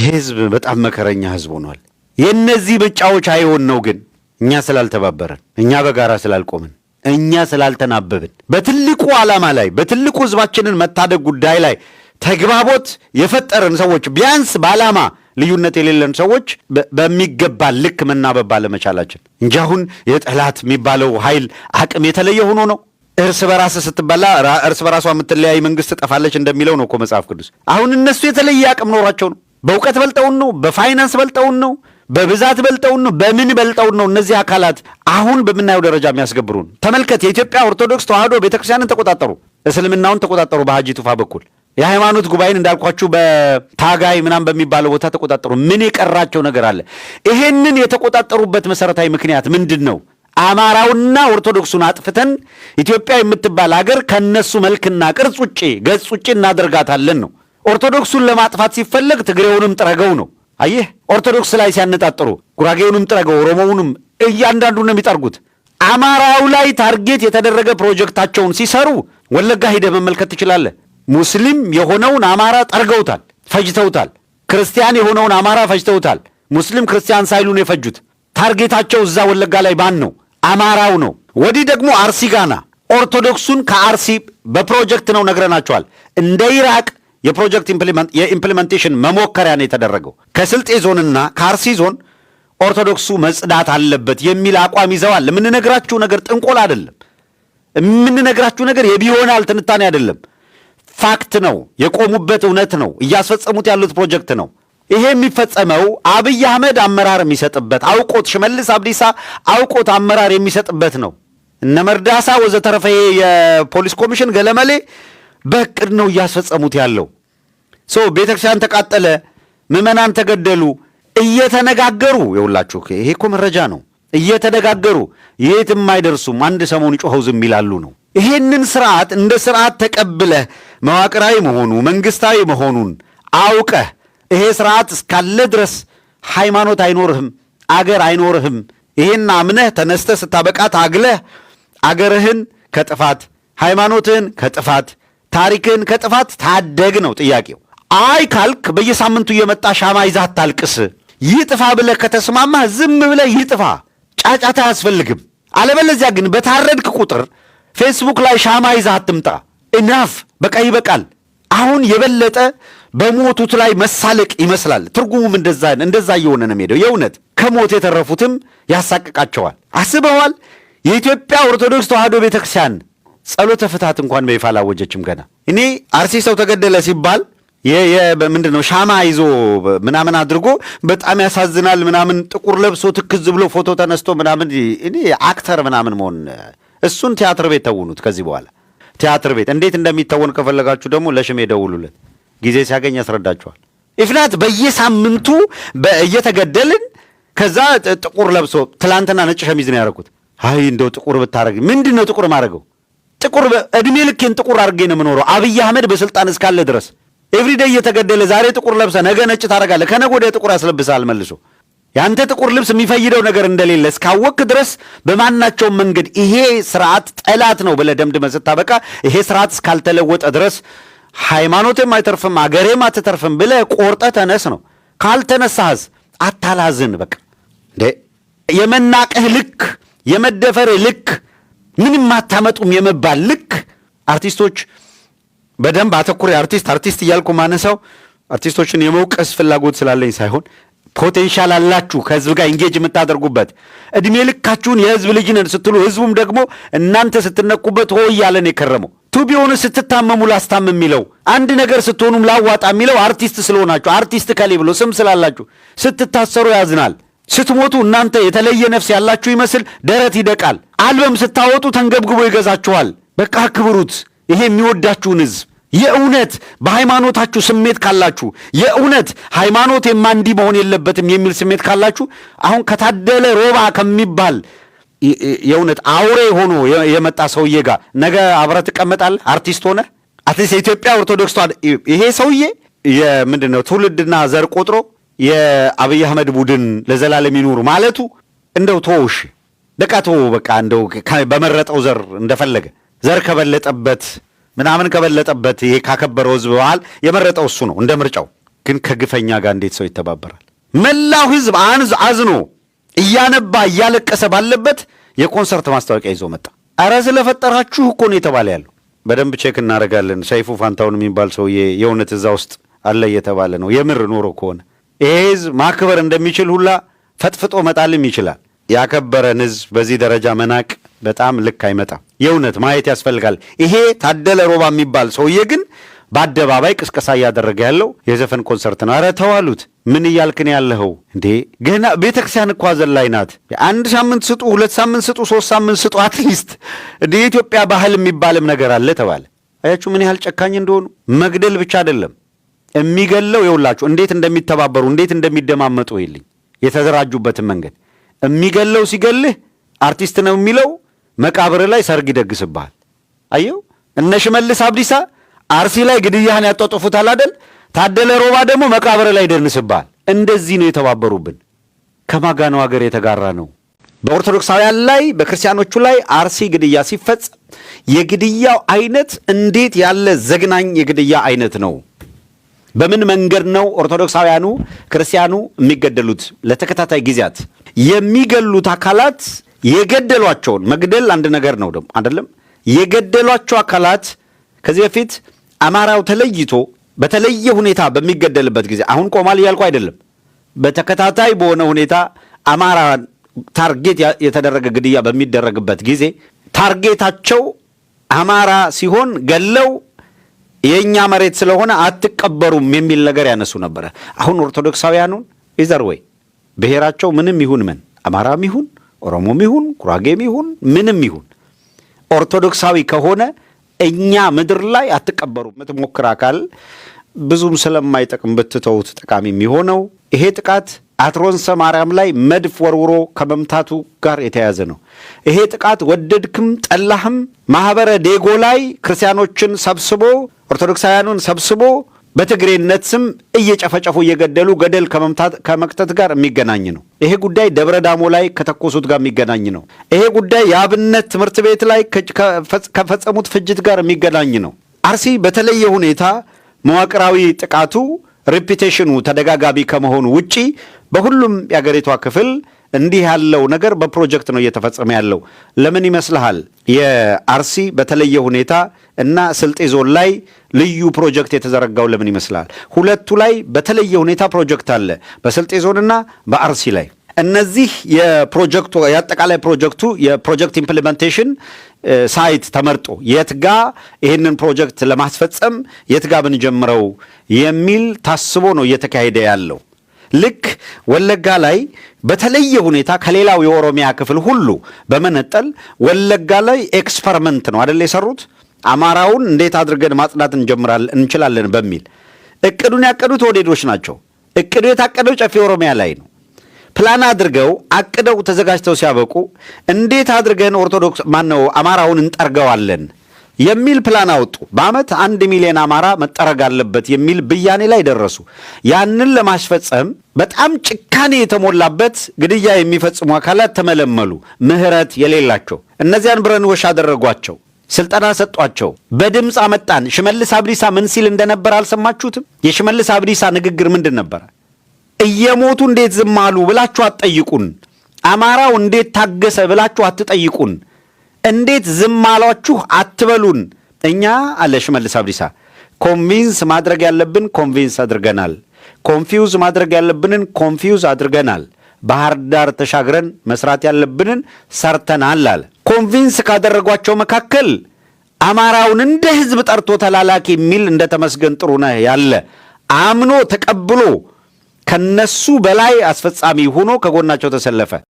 ህዝብ በጣም መከረኛ ህዝብ ሆኗል። የነዚህ ብጫዎች አይሆን ነው ግን እኛ ስላልተባበረን፣ እኛ በጋራ ስላልቆምን፣ እኛ ስላልተናበብን በትልቁ ዓላማ ላይ በትልቁ ህዝባችንን መታደግ ጉዳይ ላይ ተግባቦት የፈጠረን ሰዎች ቢያንስ በዓላማ ልዩነት የሌለን ሰዎች በሚገባ ልክ መናበብ ባለመቻላችን እንጂ አሁን የጠላት የሚባለው ኃይል አቅም የተለየ ሆኖ ነው። እርስ በራስ ስትበላ እርስ በራሷ የምትለያይ መንግስት ትጠፋለች እንደሚለው ነው እኮ መጽሐፍ ቅዱስ። አሁን እነሱ የተለየ አቅም ኖሯቸው ነው። በእውቀት በልጠውን ነው፣ በፋይናንስ በልጠውን ነው፣ በብዛት በልጠውን ነው፣ በምን በልጠውን ነው እነዚህ አካላት አሁን በምናየው ደረጃ የሚያስገብሩን። ተመልከት፣ የኢትዮጵያ ኦርቶዶክስ ተዋህዶ ቤተክርስቲያንን ተቆጣጠሩ፣ እስልምናውን ተቆጣጠሩ። በሀጂ ቱፋ በኩል የሃይማኖት ጉባኤን እንዳልኳችሁ በታጋይ ምናምን በሚባለው ቦታ ተቆጣጠሩ። ምን የቀራቸው ነገር አለ? ይሄንን የተቆጣጠሩበት መሰረታዊ ምክንያት ምንድን ነው? አማራውና ኦርቶዶክሱን አጥፍተን ኢትዮጵያ የምትባል ሀገር ከነሱ መልክና ቅርጽ ውጪ ገጽ ውጪ እናደርጋታለን ነው። ኦርቶዶክሱን ለማጥፋት ሲፈለግ ትግሬውንም ጥረገው ነው። አየህ፣ ኦርቶዶክስ ላይ ሲያነጣጥሩ ጉራጌውንም ጥረገው፣ ኦሮሞውንም እያንዳንዱን ነው የሚጠርጉት። አማራው ላይ ታርጌት የተደረገ ፕሮጀክታቸውን ሲሰሩ ወለጋ ሂደህ መመልከት ትችላለህ። ሙስሊም የሆነውን አማራ ጠርገውታል፣ ፈጅተውታል። ክርስቲያን የሆነውን አማራ ፈጅተውታል። ሙስሊም ክርስቲያን ሳይሉን የፈጁት ታርጌታቸው እዛ ወለጋ ላይ ማን ነው? አማራው ነው። ወዲህ ደግሞ አርሲ ጋና ኦርቶዶክሱን ከአርሲ በፕሮጀክት ነው ነግረናቸዋል። እንደ ኢራቅ የፕሮጀክት የኢምፕሊመንቴሽን መሞከሪያ ነው የተደረገው። ከስልጤ ዞንና ከአርሲ ዞን ኦርቶዶክሱ መጽዳት አለበት የሚል አቋም ይዘዋል። የምንነግራችሁ ነገር ጥንቆል አይደለም። የምንነግራችሁ ነገር የቢሆናል ትንታኔ አይደለም። ፋክት ነው። የቆሙበት እውነት ነው። እያስፈጸሙት ያሉት ፕሮጀክት ነው። ይሄ የሚፈጸመው አብይ አህመድ አመራር የሚሰጥበት አውቆት፣ ሽመልስ አብዲሳ አውቆት አመራር የሚሰጥበት ነው። እነ መርዳሳ ወዘተረፈ የፖሊስ ኮሚሽን ገለመሌ በእቅድ ነው እያስፈጸሙት ያለው። ቤተክርስቲያን ተቃጠለ፣ ምዕመናን ተገደሉ እየተነጋገሩ የውላችሁ ይሄ እኮ መረጃ ነው። እየተነጋገሩ የትም አይደርሱም። አንድ ሰሞን ጮኸው ዝም ይላሉ ነው። ይሄንን ስርዓት እንደ ስርዓት ተቀብለህ መዋቅራዊ መሆኑ መንግስታዊ መሆኑን አውቀህ ይሄ ስርዓት እስካለ ድረስ ሃይማኖት አይኖርህም፣ አገር አይኖርህም። ይሄን አምነህ ተነስተህ ስታበቃ ታግለህ አገርህን ከጥፋት ሃይማኖትህን ከጥፋት ታሪክህን ከጥፋት ታደግ ነው ጥያቄው። አይ ካልክ በየሳምንቱ እየመጣ ሻማ ይዘህ አታልቅስ። ይጥፋ ብለህ ከተስማማህ ዝም ብለህ ይጥፋ፣ ጫጫታ አያስፈልግም። አለበለዚያ ግን በታረድክ ቁጥር ፌስቡክ ላይ ሻማ ይዘህ አትምጣ። ኢናፍ፣ በቃ ይበቃል። አሁን የበለጠ በሞቱት ላይ መሳለቅ ይመስላል። ትርጉሙም እንደዛ እየሆነ ነው የሚሄደው። የእውነት ከሞት የተረፉትም ያሳቅቃቸዋል። አስበዋል። የኢትዮጵያ ኦርቶዶክስ ተዋህዶ ቤተክርስቲያን ጸሎተ ፍትሐት እንኳን በይፋ አላወጀችም ገና። እኔ አርሲ ሰው ተገደለ ሲባል ምንድን ነው ሻማ ይዞ ምናምን አድርጎ በጣም ያሳዝናል ምናምን ጥቁር ለብሶ ትክዝ ብሎ ፎቶ ተነስቶ ምናምን እኔ አክተር ምናምን መሆን እሱን ቲያትር ቤት ተውኑት። ከዚህ በኋላ ቲያትር ቤት እንዴት እንደሚተወን ከፈለጋችሁ ደግሞ ለሽሜ ደውሉለት፣ ጊዜ ሲያገኝ ያስረዳችኋል። ኢፍናት በየሳምንቱ እየተገደልን ከዛ ጥቁር ለብሶ ትላንትና ነጭ ሸሚዝ ነው ያደረኩት። አይ እንደው ጥቁር ብታረግ ምንድን ነው ጥቁር ማድረገው? ጥቁር እድሜ ልኬን ጥቁር አድርጌ ነው የምኖረው። አብይ አህመድ በስልጣን እስካለ ድረስ ኤቭሪዴይ እየተገደለ ዛሬ ጥቁር ለብሰ ነገ ነጭ ታረጋለህ፣ ከነገ ወዲያ ጥቁር ያስለብሳል መልሶ። ያንተ ጥቁር ልብስ የሚፈይደው ነገር እንደሌለ እስካወክ ድረስ በማናቸውም መንገድ ይሄ ስርዓት ጠላት ነው ብለህ ደምድመህ ስታበቃ ይሄ ስርዓት እስካልተለወጠ ድረስ ሃይማኖትም አይተርፍም አገሬም አትተርፍም ብለህ ቆርጠህ ተነስ ነው። ካልተነሳህስ አታላዝን። በቃ እንዴ የመናቅህ ልክ፣ የመደፈርህ ልክ፣ ምንም አታመጡም የመባል ልክ አርቲስቶች በደንብ አተኩሬ አርቲስት እያልኩ ማነሳው አርቲስቶችን የመውቀስ ፍላጎት ስላለኝ ሳይሆን ፖቴንሻል አላችሁ ከህዝብ ጋር ኢንጌጅ የምታደርጉበት እድሜ ልካችሁን የህዝብ ልጅ ነን ስትሉ ህዝቡም ደግሞ እናንተ ስትነቁበት ሆይ እያለን የከረመው ቱቢውን ስትታመሙ ላስታም የሚለው አንድ ነገር ስትሆኑም ላዋጣ የሚለው አርቲስት ስለሆናችሁ አርቲስት ከሌ ብሎ ስም ስላላችሁ ስትታሰሩ ያዝናል። ስትሞቱ እናንተ የተለየ ነፍስ ያላችሁ ይመስል ደረት ይደቃል። አልበም ስታወጡ ተንገብግቦ ይገዛችኋል። በቃ አክብሩት ይሄ የሚወዳችሁን ህዝብ። የእውነት በሃይማኖታችሁ ስሜት ካላችሁ የእውነት ሃይማኖት የማንዲ መሆን የለበትም የሚል ስሜት ካላችሁ አሁን ከታደለ ሮባ ከሚባል የእውነት አውሬ ሆኖ የመጣ ሰውዬ ጋር ነገ አብረህ ትቀመጣለህ። አርቲስት ሆነ አትሊስት የኢትዮጵያ ኦርቶዶክስ ይሄ ሰውዬ የምንድን ነው ትውልድና ዘር ቆጥሮ የአብይ አህመድ ቡድን ለዘላለም ይኑር ማለቱ እንደው ተውሽ ደቃቶ በቃ እንደው በመረጠው ዘር እንደፈለገ ዘር ከበለጠበት ምናምን ከበለጠበት ይሄ ካከበረው ህዝብ በኋላ የመረጠው እሱ ነው እንደ ምርጫው። ግን ከግፈኛ ጋር እንዴት ሰው ይተባበራል? መላው ህዝብ አዝኖ እያነባ እያለቀሰ ባለበት የኮንሰርት ማስታወቂያ ይዞ መጣ። አረ ስለፈጠራችሁ እኮ ነው የተባለ ያለው። በደንብ ቼክ እናደርጋለን። ሰይፉ ፋንታውን የሚባል ሰውዬ የእውነት እዛ ውስጥ አለ እየተባለ ነው። የምር ኖሮ ከሆነ ይሄ ህዝብ ማክበር እንደሚችል ሁላ ፈጥፍጦ መጣልም ይችላል። ያከበረን ህዝብ በዚህ ደረጃ መናቅ በጣም ልክ አይመጣም። የእውነት ማየት ያስፈልጋል። ይሄ ታደለ ሮባ የሚባል ሰውዬ ግን በአደባባይ ቅስቀሳ እያደረገ ያለው የዘፈን ኮንሰርት ነው። ኧረ ተዋሉት። ምን እያልክን ያለኸው እንዴ? ገና ቤተክርስቲያን እኮ አዘን ላይ ናት። 1 ሳምንት ስጡ፣ 2 ሳምንት ስጡ፣ 3 ሳምንት ስጡ። አትሊስት እንደ የኢትዮጵያ ባህል የሚባልም ነገር አለ ተባለ። አያችሁ ምን ያህል ጨካኝ እንደሆኑ። መግደል ብቻ አይደለም የሚገለው። የውላችሁ እንዴት እንደሚተባበሩ እንዴት እንደሚደማመጡ ይልኝ የተደራጁበትን መንገድ። የሚገለው ሲገልህ አርቲስት ነው የሚለው መቃብር ላይ ሰርግ ይደግስብሃል። አየው እነ ሽመልስ አብዲሳ አርሲ ላይ ግድያህን ያጧጡፉታል አይደል? ታደለ ሮባ ደግሞ መቃብር ላይ ይደንስብሃል። እንደዚህ ነው የተባበሩብን። ከማጋነው ሀገር የተጋራ ነው። በኦርቶዶክሳውያን ላይ በክርስቲያኖቹ ላይ አርሲ ግድያ ሲፈጸም የግድያው አይነት እንዴት ያለ ዘግናኝ የግድያ አይነት ነው! በምን መንገድ ነው ኦርቶዶክሳውያኑ ክርስቲያኑ የሚገደሉት? ለተከታታይ ጊዜያት የሚገሉት አካላት የገደሏቸውን መግደል አንድ ነገር ነው ደግሞ አይደለም። የገደሏቸው አካላት ከዚህ በፊት አማራው ተለይቶ በተለየ ሁኔታ በሚገደልበት ጊዜ አሁን ቆማል እያልኩ አይደለም። በተከታታይ በሆነ ሁኔታ አማራ ታርጌት የተደረገ ግድያ በሚደረግበት ጊዜ ታርጌታቸው አማራ ሲሆን ገለው የኛ መሬት ስለሆነ አትቀበሩም የሚል ነገር ያነሱ ነበረ። አሁን ኦርቶዶክሳውያኑን ኢዘር ወይ ብሔራቸው ምንም ይሁን ምን አማራም ይሁን ኦሮሞም ይሁን ጉራጌም ይሁን ምንም ይሁን ኦርቶዶክሳዊ ከሆነ እኛ ምድር ላይ አትቀበሩም የምትሞክር አካል ብዙም ስለማይጠቅም ብትተውት ጠቃሚ የሚሆነው ይሄ ጥቃት አትሮንሰ ማርያም ላይ መድፍ ወርውሮ ከመምታቱ ጋር የተያዘ ነው። ይሄ ጥቃት ወደድክም ጠላህም ማህበረ ዴጎ ላይ ክርስቲያኖችን ሰብስቦ ኦርቶዶክሳውያኑን ሰብስቦ በትግሬነት ስም እየጨፈጨፉ እየገደሉ ገደል ከመክተት ጋር የሚገናኝ ነው። ይሄ ጉዳይ ደብረ ዳሞ ላይ ከተኮሱት ጋር የሚገናኝ ነው። ይሄ ጉዳይ የአብነት ትምህርት ቤት ላይ ከፈጸሙት ፍጅት ጋር የሚገናኝ ነው። አርሲ በተለየ ሁኔታ መዋቅራዊ ጥቃቱ ሪፒቴሽኑ ተደጋጋሚ ከመሆኑ ውጪ በሁሉም የአገሪቷ ክፍል እንዲህ ያለው ነገር በፕሮጀክት ነው እየተፈጸመ ያለው። ለምን ይመስልሃል? የአርሲ በተለየ ሁኔታ እና ስልጤ ዞን ላይ ልዩ ፕሮጀክት የተዘረጋው ለምን ይመስልሃል? ሁለቱ ላይ በተለየ ሁኔታ ፕሮጀክት አለ፣ በስልጤ ዞንና በአርሲ ላይ። እነዚህ የፕሮጀክቱ የአጠቃላይ ፕሮጀክቱ የፕሮጀክት ኢምፕሊሜንቴሽን ሳይት ተመርጦ የትጋ ይህንን ፕሮጀክት ለማስፈጸም የትጋ ብንጀምረው የሚል ታስቦ ነው እየተካሄደ ያለው። ልክ ወለጋ ላይ በተለየ ሁኔታ ከሌላው የኦሮሚያ ክፍል ሁሉ በመነጠል ወለጋ ላይ ኤክስፐሪመንት ነው አይደል የሰሩት። አማራውን እንዴት አድርገን ማጽዳት እንችላለን በሚል እቅዱን ያቀዱት ወዴዶች ናቸው። እቅዱ የታቀደው ጨፌ ኦሮሚያ ላይ ነው። ፕላን አድርገው አቅደው ተዘጋጅተው ሲያበቁ እንዴት አድርገን አማራውን እንጠርገዋለን የሚል ፕላን አወጡ። በአመት 1 ሚሊዮን አማራ መጠረግ አለበት የሚል ብያኔ ላይ ደረሱ። ያንን ለማስፈጸም በጣም ጭካኔ የተሞላበት ግድያ የሚፈጽሙ አካላት ተመለመሉ፣ ምህረት የሌላቸው። እነዚያን ብረንወሽ አደረጓቸው፣ ስልጠና ሰጧቸው፣ በድምፅ አመጣን። ሽመልስ አብዲሳ ምን ሲል እንደነበር አልሰማችሁትም? የሽመልስ አብዲሳ ንግግር ምንድን ነበረ? እየሞቱ እንዴት ዝም አሉ ብላችሁ አትጠይቁን። አማራው እንዴት ታገሰ ብላችሁ አትጠይቁን። እንዴት ዝም አሏችሁ አትበሉን። እኛ አለ ሽመልስ አብዲሳ ኮንቪንስ ማድረግ ያለብን ኮንቪንስ አድርገናል፣ ኮንፊውዝ ማድረግ ያለብንን ኮንፊውዝ አድርገናል፣ ባህር ዳር ተሻግረን መስራት ያለብንን ሰርተናል አለ። ኮንቪንስ ካደረጓቸው መካከል አማራውን እንደ ህዝብ ጠርቶ ተላላኪ የሚል እንደ ተመስገን ጥሩነህ ያለ አምኖ ተቀብሎ ከነሱ በላይ አስፈጻሚ ሆኖ ከጎናቸው ተሰለፈ።